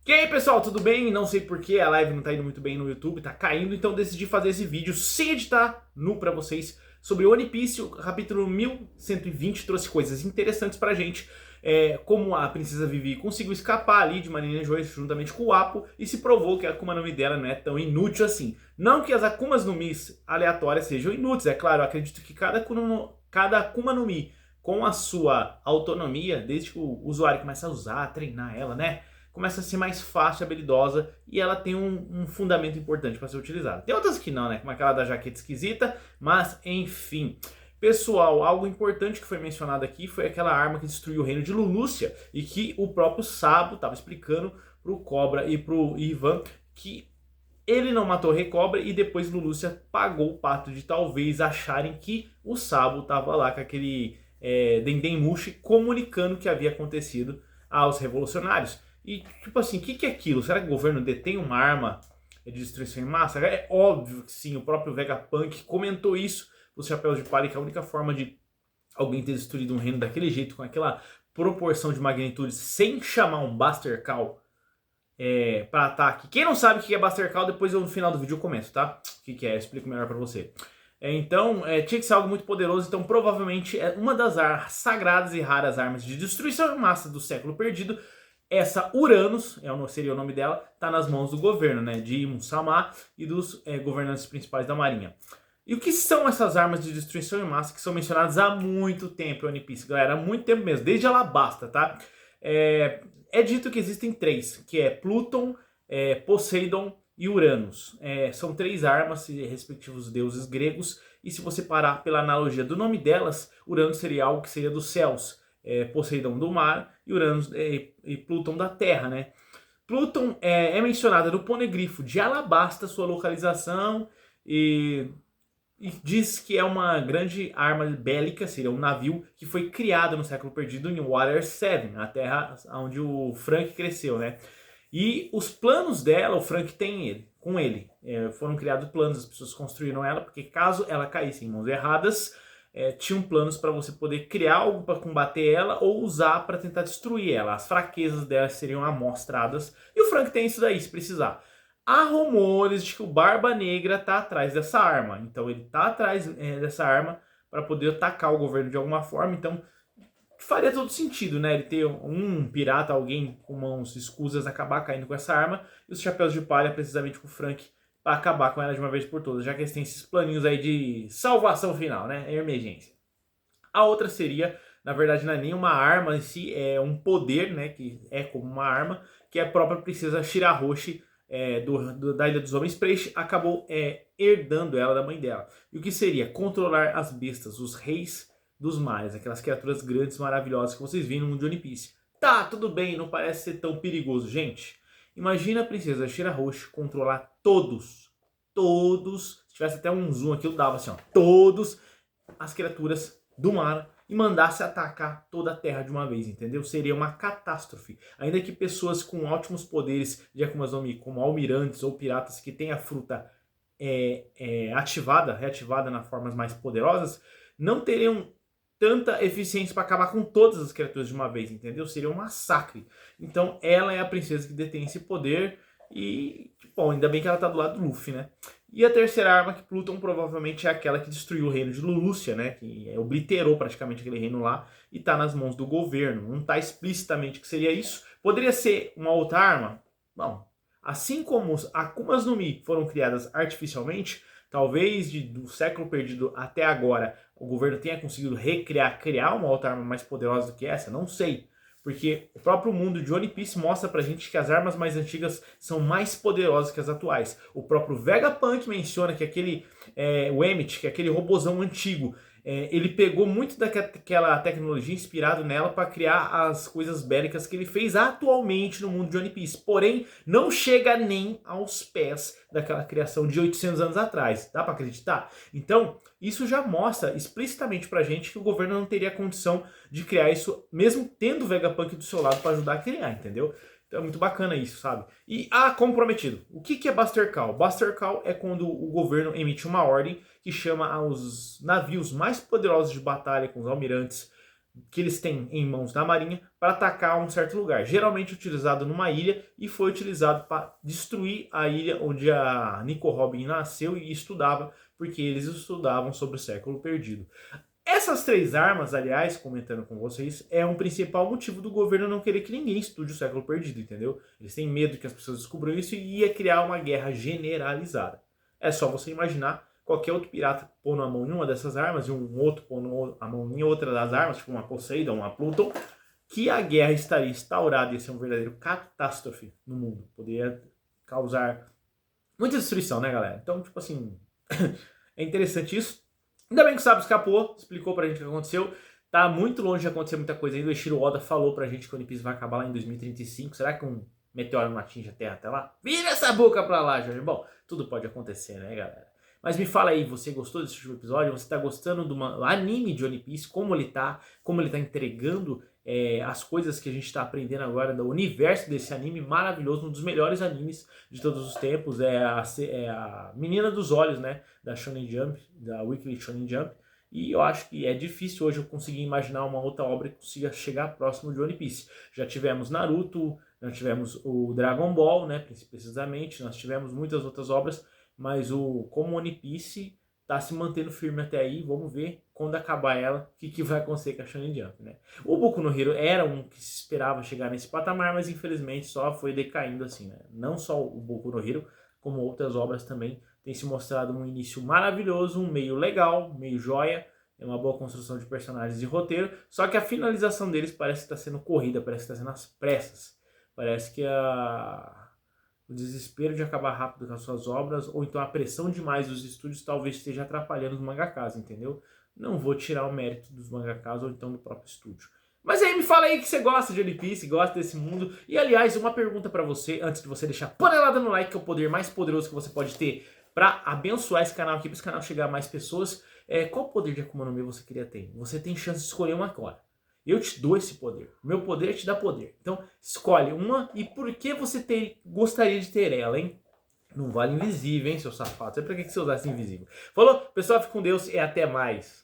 E aí pessoal, tudo bem? Não sei porque a live não tá indo muito bem no YouTube, tá caindo, então decidi fazer esse vídeo sem editar, nu pra vocês, sobre One Piece, o capítulo 1120 trouxe coisas interessantes pra gente, como a princesa Vivi conseguiu escapar ali de Marinha Joyce juntamente com o Appo e se provou que a Akuma no Mi dela não é tão inútil assim. Não que as Akumas no Mi aleatórias sejam inúteis, é claro, eu acredito que cada Akuma no Mi com a sua autonomia, desde que o usuário comece a usar, a treinar ela, né? Começa a ser mais fácil, habilidosa e ela tem um fundamento importante para ser utilizada. Tem outras que não, né? Como aquela da jaqueta esquisita, mas enfim. Pessoal, algo importante que foi mencionado aqui foi aquela arma que destruiu o reino de Lulucia e que o próprio Sabo estava explicando pro Cobra e pro Ivan que ele não matou Recobra e depois Lulucia pagou o pato de talvez acharem que o Sabo estava lá com aquele Dendemushi comunicando o que havia acontecido aos revolucionários. E tipo assim, o que é aquilo? Será que o governo detém uma arma de destruição em massa? É óbvio que sim, o próprio Vegapunk comentou isso os Chapéus de Palha, que a única forma de alguém ter destruído um reino daquele jeito, com aquela proporção de magnitude, sem chamar um Buster Call para ataque. Quem não sabe o que é Buster Call, depois no final do vídeo eu comento, tá? O que é, eu explico melhor pra você. Então, tinha que ser algo muito poderoso, então provavelmente é uma das sagradas e raras armas de destruição em massa do século perdido. Essa Uranus, seria o nome dela, tá nas mãos do governo, né, de Imu-sama e dos governantes principais da marinha. E o que são essas armas de destruição em massa que são mencionadas há muito tempo em One Piece, galera? Há muito tempo mesmo, desde Alabasta, tá? É dito que existem três, que é Pluton, Poseidon e Uranus. São três armas, respectivos deuses gregos, e se você parar pela analogia do nome delas, Uranus seria algo que seria dos céus, Poseidon do mar e Uranus e Pluton da terra, né? Pluton é mencionada no Ponegrifo de Alabasta, sua localização, e diz que é uma grande arma bélica, seria um navio que foi criado no século perdido em Water 7, a terra onde o Frank cresceu, né? E os planos dela, o Frank tem com ele. Foram criados planos, as pessoas construíram ela, porque caso ela caísse em mãos erradas, tinham planos para você poder criar algo para combater ela ou usar para tentar destruir ela. As fraquezas dela seriam amostradas. E o Frank tem isso daí, se precisar. Há rumores de que o Barba Negra tá atrás dessa arma. Então ele tá atrás dessa arma para poder atacar o governo de alguma forma. Então faria todo sentido, né? Ele ter um pirata, alguém com mãos escusas, acabar caindo com essa arma. E os Chapéus de Palha, precisamente com o Frank, para acabar com ela de uma vez por todas. Já que eles têm esses planinhos aí de salvação final, né? Emergência. A outra seria, na verdade, não é nem uma arma em si, é um poder, né? Que é como uma arma, que a própria princesa Shirahoshi da Ilha dos Homens Peixe acabou herdando ela da mãe dela. E o que seria? Controlar as bestas, os reis dos mares, aquelas criaturas grandes, maravilhosas que vocês viram no mundo de One Piece. Tá, tudo bem, não parece ser tão perigoso, gente. Imagina a princesa Shirahoshi controlar todos, se tivesse até um zoom aqui eu dava assim, ó, todos as criaturas do mar e mandasse atacar toda a Terra de uma vez, entendeu? Seria uma catástrofe. Ainda que pessoas com ótimos poderes de Akuma no Mi, como almirantes ou piratas que têm a fruta reativada nas formas mais poderosas, não teriam tanta eficiência para acabar com todas as criaturas de uma vez, entendeu? Seria um massacre. Então ela é a princesa que detém esse poder e, bom, ainda bem que ela tá do lado do Luffy, né? E a terceira arma, que Pluton provavelmente é aquela que destruiu o reino de Lulucia, né? Que obliterou praticamente aquele reino lá e tá nas mãos do governo. Não tá explicitamente que seria isso. Poderia ser uma outra arma? Bom, assim como os Akumas no Mi foram criadas artificialmente, talvez do século perdido até agora o governo tenha conseguido criar uma outra arma mais poderosa do que essa, não sei. Porque o próprio mundo de One Piece mostra pra gente que as armas mais antigas são mais poderosas que as atuais. O próprio Vegapunk menciona que o Emmett, que é aquele robozão antigo, ele pegou muito daquela tecnologia inspirado nela para criar as coisas bélicas que ele fez atualmente no mundo de One Piece. Porém, não chega nem aos pés daquela criação de 800 anos atrás. Dá para acreditar? Então, isso já mostra explicitamente pra gente que o governo não teria condição de criar isso, mesmo tendo o Vegapunk do seu lado para ajudar a criar, entendeu? Então é muito bacana isso, sabe? E, como prometido, o que é Buster Call? Buster Call é quando o governo emite uma ordem que chama os navios mais poderosos de batalha, com os almirantes que eles têm em mãos da marinha para atacar um certo lugar, geralmente utilizado numa ilha e foi utilizado para destruir a ilha onde a Nico Robin nasceu e estudava, porque eles estudavam sobre o século perdido. Essas 3 armas, aliás, comentando com vocês, é um principal motivo do governo não querer que ninguém estude o século perdido, entendeu? Eles têm medo que as pessoas descubram isso e ia criar uma guerra generalizada. É só você imaginar qualquer outro pirata pondo a mão em uma dessas armas e um outro pondo a mão em outra das armas, tipo uma Poseidon, uma Pluton, que a guerra estaria instaurada e ia ser um verdadeiro catástrofe no mundo. Poderia causar muita destruição, né, galera? Então, tipo assim, é interessante isso. Ainda bem que o Sabo escapou, explicou pra gente o que aconteceu. Tá muito longe de acontecer muita coisa ainda. O Eiichiro Oda falou pra gente que o One Piece vai acabar lá em 2035. Será que um meteoro não atinge a Terra até lá? Vira essa boca pra lá, Jorge. Bom, tudo pode acontecer, né, galera? Mas me fala aí, você gostou desse último episódio? Você tá gostando do anime de One Piece? Como ele tá entregando as coisas que a gente tá aprendendo agora do universo desse anime maravilhoso, um dos melhores animes de todos os tempos. É a Menina dos Olhos, né? Da Shonen Jump, da Weekly Shonen Jump. E eu acho que é difícil hoje eu conseguir imaginar uma outra obra que consiga chegar próximo de One Piece. Já tivemos Naruto, já tivemos o Dragon Ball, né? Precisamente, nós tivemos muitas outras obras, mas como One Piece tá se mantendo firme até aí, vamos ver quando acabar ela, o que vai acontecer com a Shonen Jump, né? O Boku no Hero era um que se esperava chegar nesse patamar, mas infelizmente só foi decaindo assim, né? Não só o Boku no Hero, como outras obras também tem se mostrado um início maravilhoso, um meio legal, meio joia, é uma boa construção de personagens e roteiro, só que a finalização deles parece que está sendo corrida, parece que está sendo às pressas, parece que o desespero de acabar rápido com as suas obras, ou então a pressão demais dos estúdios talvez esteja atrapalhando os mangakas, entendeu? Não vou tirar o mérito dos mangakas ou então do próprio estúdio. Mas aí me fala aí que você gosta de One Piece, gosta desse mundo. E aliás, uma pergunta pra você, antes de você deixar panelada no like, que é o poder mais poderoso que você pode ter pra abençoar esse canal aqui, pra esse canal chegar a mais pessoas. Qual poder de Akuma no Mi você queria ter? Você tem chance de escolher uma agora. Eu te dou esse poder. Meu poder é te dar poder. Então, escolhe uma e por que você gostaria de ter ela, hein? Não vale invisível, hein, seu safado. Sabe pra que você usasse invisível? Falou? Pessoal, fique com Deus e até mais.